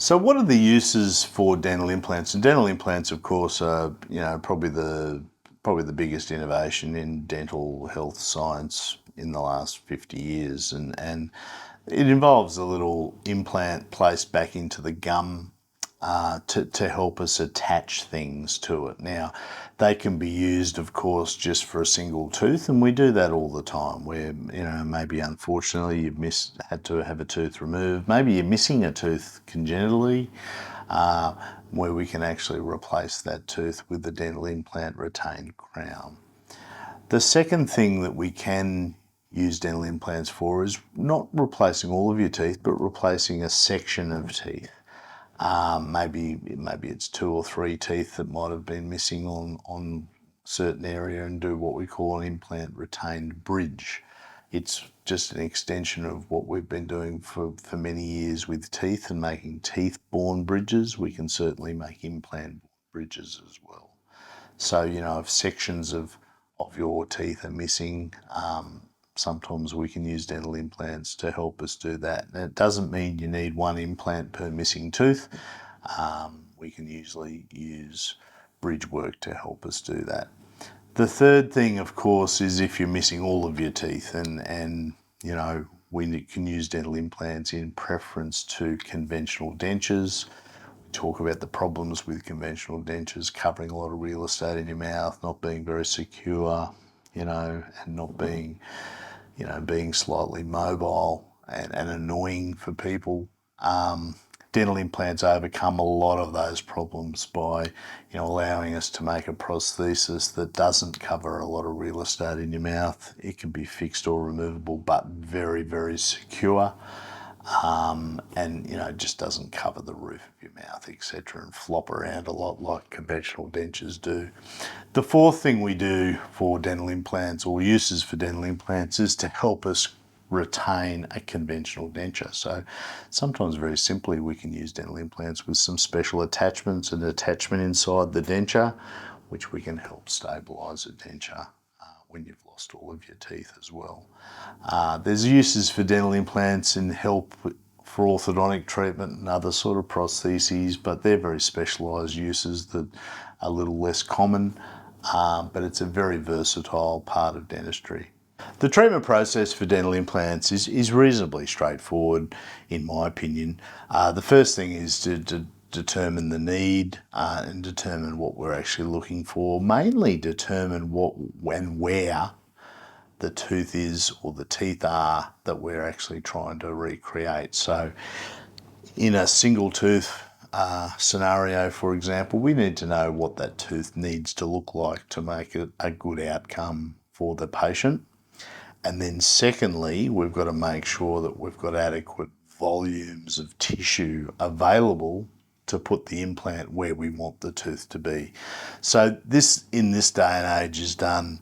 So what are the uses for dental implants? And dental implants, of course, are probably the biggest innovation in dental health science in the last 50 years, and it involves a little implant placed back into the gum to help us attach things to it. Now, they can be used, of course, just for a single tooth, and we do that all the time. Where maybe unfortunately you've had to have a tooth removed. Maybe you're missing a tooth congenitally, where we can actually replace that tooth with the dental implant retained crown. The second thing that we can use dental implants for is not replacing all of your teeth, but replacing a section of teeth. Maybe it's 2 or 3 teeth that might have been missing on certain area, and do what we call an implant retained bridge. It's just an extension of what we've been doing for many years with teeth and making teeth-borne bridges. We can certainly make implant bridges as well. So, if sections of your teeth are missing, sometimes we can use dental implants to help us do that. And it doesn't mean you need 1 implant per missing tooth. We can usually use bridge work to help us do that. The third thing, of course, is if you're missing all of your teeth, and we can use dental implants in preference to conventional dentures. We talk about the problems with conventional dentures, covering a lot of real estate in your mouth, not being very secure, and not being slightly mobile and annoying for people. Dental implants overcome a lot of those problems by, allowing us to make a prosthesis that doesn't cover a lot of real estate in your mouth. It can be fixed or removable, but very, very secure. And just doesn't cover the roof of your mouth, etc., and flop around a lot like conventional dentures do. The fourth thing we do for dental implants, or uses for dental implants, is to help us retain a conventional denture. So sometimes, very simply, we can use dental implants with some special attachments, an attachment inside the denture, which we can help stabilise a denture when you've lost all of your teeth as well. There's uses for dental implants in help for orthodontic treatment and other sort of prostheses, but they're very specialised uses that are a little less common, but it's a very versatile part of dentistry. The treatment process for dental implants is reasonably straightforward, in my opinion. The first thing is to determine the need and determine what we're actually looking for. Mainly determine what, when, where the tooth is or the teeth are that we're actually trying to recreate. So in a single tooth scenario, for example, we need to know what that tooth needs to look like to make it a good outcome for the patient. And then secondly, we've got to make sure that we've got adequate volumes of tissue available to put the implant where we want the tooth to be. So this, in this day and age, is done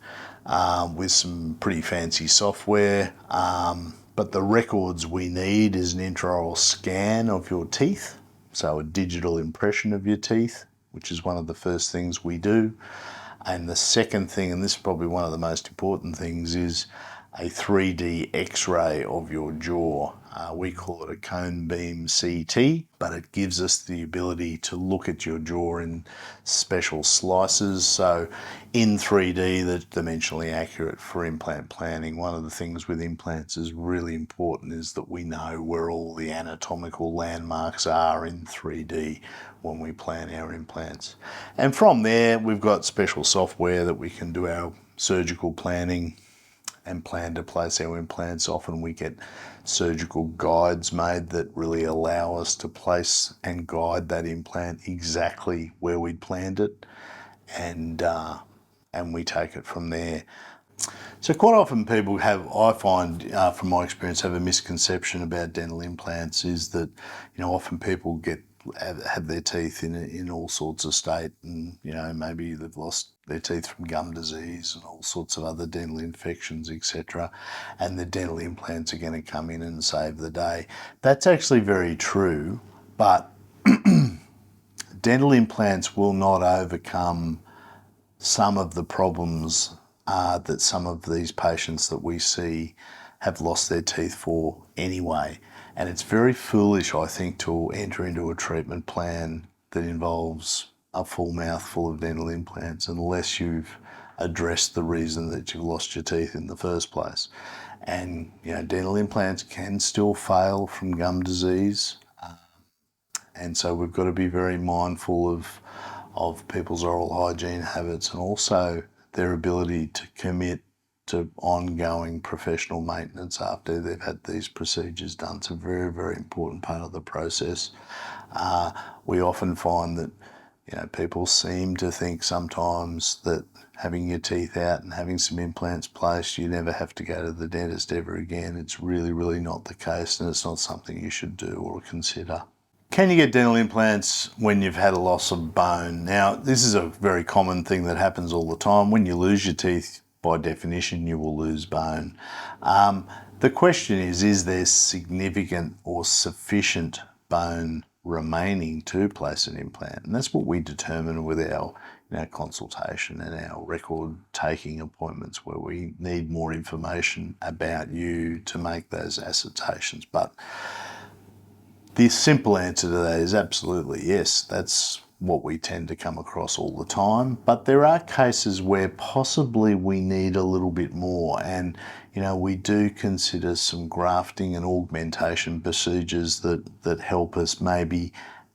with some pretty fancy software, but the records we need is an intraoral scan of your teeth, so a digital impression of your teeth, which is one of the first things we do. And the second thing, and this is probably one of the most important things, is a 3D X-ray of your jaw. We call it a cone beam CT, but it gives us the ability to look at your jaw in special slices. So in 3D, that's dimensionally accurate for implant planning. One of the things with implants is really important is that we know where all the anatomical landmarks are in 3D when we plan our implants. And from there, we've got special software that we can do our surgical planning and plan to place our implants. Often we get surgical guides made that really allow us to place and guide that implant exactly where we'd planned it, and we take it from there. So quite often people have, I find from my experience, have a misconception about dental implants, is that often people have their teeth in all sorts of state, and maybe they've lost their teeth from gum disease and all sorts of other dental infections, etc., and the dental implants are going to come in and save the day. That's actually very true, but dental implants will not overcome some of the problems that some of these patients that we see have lost their teeth for anyway. And it's very foolish, I think, to enter into a treatment plan that involves a full mouthful of dental implants unless you've addressed the reason that you've lost your teeth in the first place. And, dental implants can still fail from gum disease. And so we've got to be very mindful of people's oral hygiene habits and also their ability to commit to ongoing professional maintenance after they've had these procedures done. It's a very, very important part of the process. We often find that people seem to think sometimes that having your teeth out and having some implants placed, you never have to go to the dentist ever again. It's really, really not the case, and it's not something you should do or consider. Can you get dental implants when you've had a loss of bone? Now, this is a very common thing that happens all the time. When you lose your teeth, by definition, you will lose bone. The question is there significant or sufficient bone remaining to place an implant? And that's what we determine with our consultation and our record taking appointments, where we need more information about you to make those assertions. But the simple answer to that is absolutely yes. That's what we tend to come across all the time. But there are cases where possibly we need a little bit more. And, we do consider some grafting and augmentation procedures that help us maybe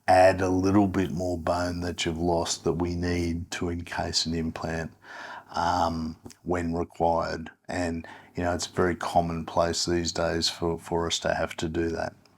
add a little bit more bone that you've lost that we need to encase an implant when required. And, it's very commonplace these days for us to have to do that.